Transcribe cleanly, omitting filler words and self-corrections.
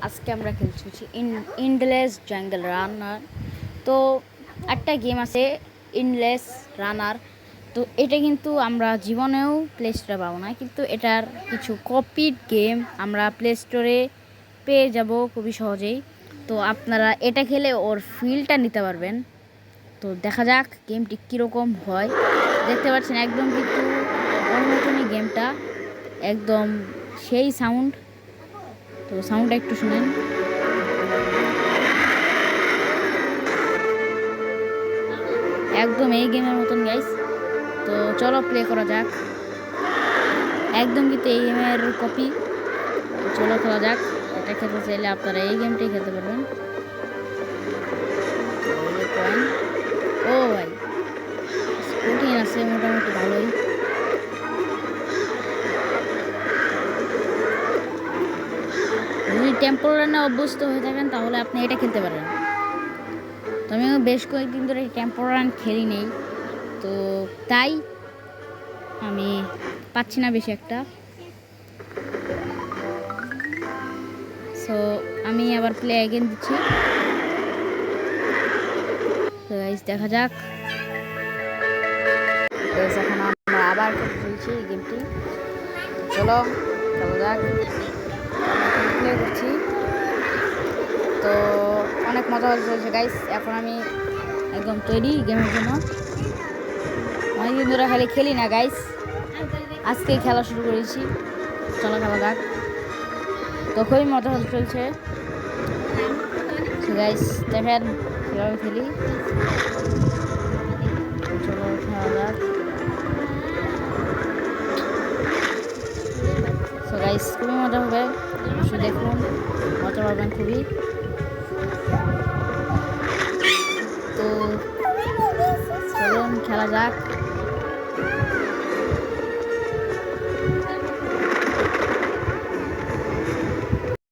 আজকে আমরা খেলছি ইন্ডলেস জাঙ্গল রানার। তো একটা গেম আছে ইন্ডলেস রানার। তো এটা কিন্তু আমরা জীবনেও প্লে স্টোরে পাবো না, কিন্তু এটার কিছু কপিড গেম আমরা প্লে স্টোরে পেয়ে যাব খুবই সহজেই। তো আপনারা এটা খেলে ওর ফিলটা নিতে পারবেন। তো দেখা যাক গেমটি কীরকম হয়। দেখতে পাচ্ছেন একদম কিন্তু ওর মতনই গেমটা, একদম সেই সাউন্ড। তো সাউন্ডটা একটু শুনেন। একদম এই গেমের মতন গাইস। তো চলো প্লে করা যাক। একদম কিন্তু এই গেমের কপি। চলো খেলা যাক। এটা খেলতে চাইলে আপনারা এই গেমটাই খেলতে পারবেন। ও ভাই, কঠিন আছে মোটামুটি ভালোই। যদি টেম্পল রানে অভ্যস্ত হয়ে থাকেন তাহলে আপনি এটা খেলতে পারেন। তো আমিও বেশ কয়েকদিন ধরে টেম্পল রান খেলি নেই, তো তাই আমি পাচ্ছি না বেশি একটা। সো আমি আবার প্লে অ্যাগেন দিচ্ছি। তো গাইস দেখা যাক। এখন আমরা আবার খেলছি এই গেমটি। চলো খেলা যাক। প্লে করছি। তো অনেক মজা চলছে গাইস। এখন আমি একদম তৈরি গেমের জন্য। অনেকদিন ধরে খালি খেলি না গাইস, আজকেই খেলা শুরু করেছি। চলো খেলা যাক। তো খুবই মজা চলছে গাইস, দেখেন কীভাবে খেলি। চলো খেলা যাক। তো গাইস খুবই মজা হবে, অবশ্যই দেখুন, মজা পাবেন খুবই। তো চলুন খেলা যাক।